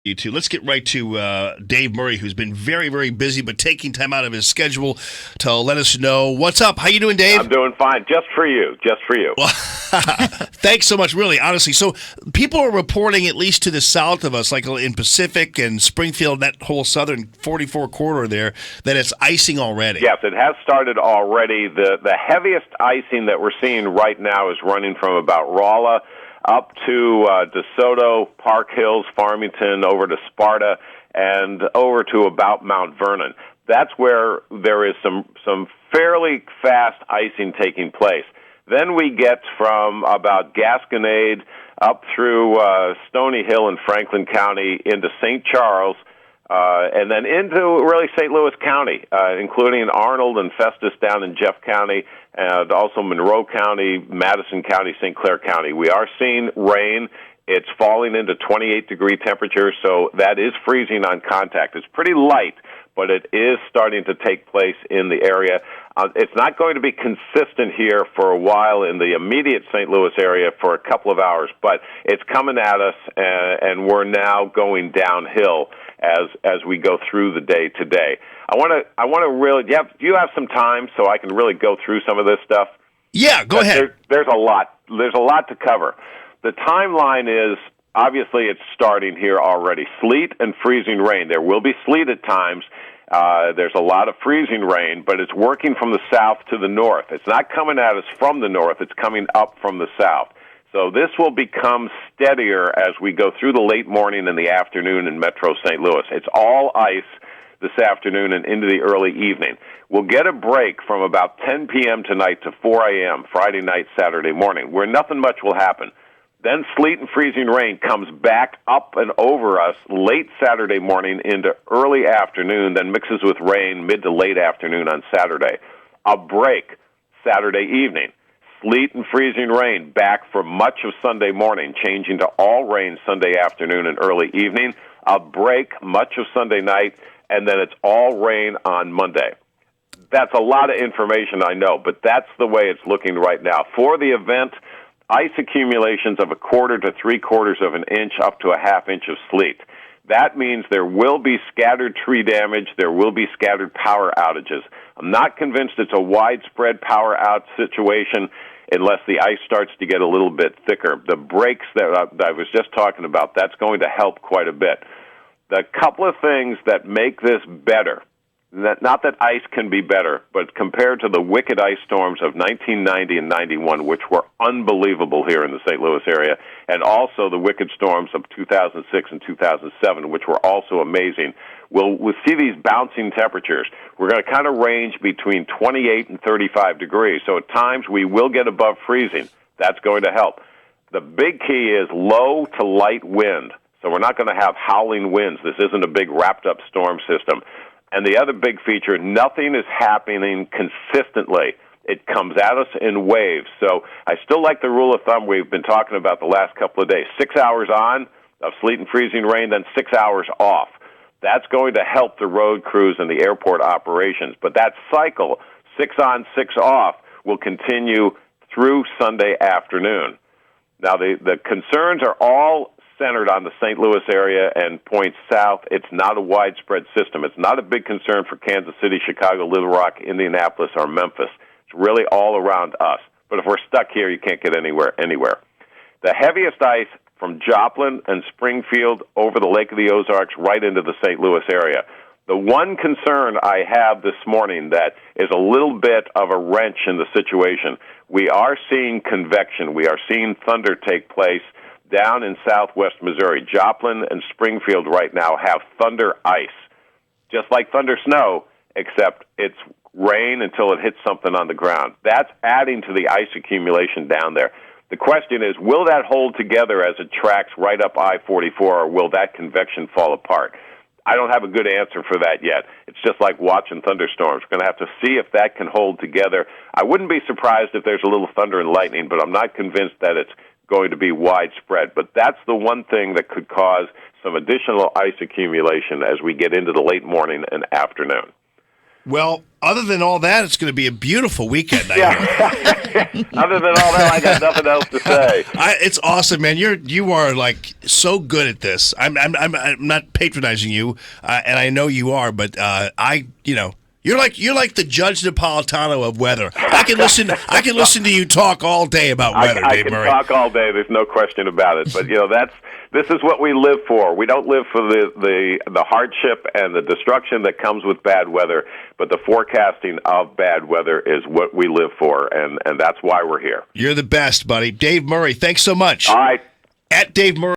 You too. Let's get right to Dave Murray, who's been very, very busy, but taking time out of his schedule to let us know what's up. How you doing, Dave? I'm doing fine. Just for you. Just for you. Well, thanks so much, really, honestly. So people are reporting, at least to the south of us, like in Pacific and Springfield, that whole southern 44 corridor there, that it's icing already. Yes, it has started already. The heaviest icing that we're seeing right now is running from about Rolla up to DeSoto, Park Hills, Farmington, over to Sparta, and over to about Mount Vernon. That's where there is some fairly fast icing taking place. Then we get from about Gasconade up through Stony Hill in Franklin County into St. Charles, and then into really St. Louis County, including Arnold and Festus down in Jeff County, and also Monroe County, Madison County, St. Clair County. We are seeing rain. It's falling into 28-degree temperatures, so that is freezing on contact. It's pretty light, but it is starting to take place in the area. It's not going to be consistent here for a while in the immediate St. Louis area for a couple of hours, but it's coming at us, and we're now going downhill as we go through the day today. I want to really. Do you have some time so I can really go through some of this stuff? Yeah, go ahead. There's a lot. There's a lot to cover. The timeline is, obviously, it's starting here already. Sleet and freezing rain. There will be sleet at times. There's a lot of freezing rain, but it's working from the south to the north. It's not coming at us from the north. It's coming up from the south. So this will become steadier as we go through the late morning and the afternoon in Metro St. Louis. It's all ice this afternoon and into the early evening. We'll get a break from about 10 p.m. tonight to 4 a.m. Friday night, Saturday morning, where nothing much will happen. Then sleet and freezing rain comes back up and over us late Saturday morning into early afternoon, then mixes with rain mid to late afternoon on Saturday. A break Saturday evening. Sleet and freezing rain back for much of Sunday morning, changing to all rain Sunday afternoon and early evening. A break much of Sunday night, and then it's all rain on Monday. That's a lot of information, I know, but that's the way it's looking right now. For the event, ice accumulations of 1/4 to 3/4 of an inch up to a half inch of sleet. That means there will be scattered tree damage. There will be scattered power outages. I'm not convinced it's a widespread power out situation unless the ice starts to get a little bit thicker. The breaks that I was just talking about, that's going to help quite a bit. The couple of things that make this better, not that ice can be better, but compared to the wicked ice storms of 1990 and 91, which were unbelievable here in the St. Louis area, and also the wicked storms of 2006 and 2007, which were also amazing, we'll see these bouncing temperatures. We're going to kind of range between 28 and 35 degrees, so at times we will get above freezing. That's going to help. The big key is low to light wind, so we're not going to have howling winds. This isn't a big wrapped-up storm system. And the other big feature, nothing is happening consistently. It comes at us in waves. So I still like the rule of thumb we've been talking about the last couple of days. 6 hours on of sleet and freezing rain, then 6 hours off. That's going to help the road crews and the airport operations. But that cycle, 6 on, 6 off, will continue through Sunday afternoon. Now, the concerns are all centered on the St. Louis area and points south. It's not a widespread system. It's not a big concern for Kansas City, Chicago, Little Rock, Indianapolis, or Memphis. It's really all around us. But if we're stuck here, you can't get anywhere. The heaviest ice from Joplin and Springfield over the Lake of the Ozarks right into the St. Louis area. The one concern I have this morning that is a little bit of a wrench in the situation, we are seeing convection. We are seeing thunder take place down in southwest Missouri. Joplin and Springfield right now have thunder ice, just like thunder snow, except it's rain until it hits something on the ground. That's adding to the ice accumulation down there. The question is, will that hold together as it tracks right up I-44, or will that convection fall apart? I don't have a good answer for that yet. It's just like watching thunderstorms. We're going to have to see if that can hold together. I wouldn't be surprised if there's a little thunder and lightning, but I'm not convinced that it's going to be widespread. But that's the one thing that could cause some additional ice accumulation as we get into the late morning and afternoon. Well, other than all that, it's going to be a beautiful weekend. Yeah. Other than all that, I got nothing else to say. It's awesome, man. You are like so good at this. I'm not patronizing you, and I know you are, but you're like the Judge Napolitano of weather. I can listen to you talk all day about weather, I Dave can Murray. talk all day. There's no question about it. But this is what we live for. We don't live for the hardship and the destruction that comes with bad weather, but the forecasting of bad weather is what we live for, and that's why we're here. You're the best, buddy. Dave Murray, thanks so much. All right. At Dave Murray.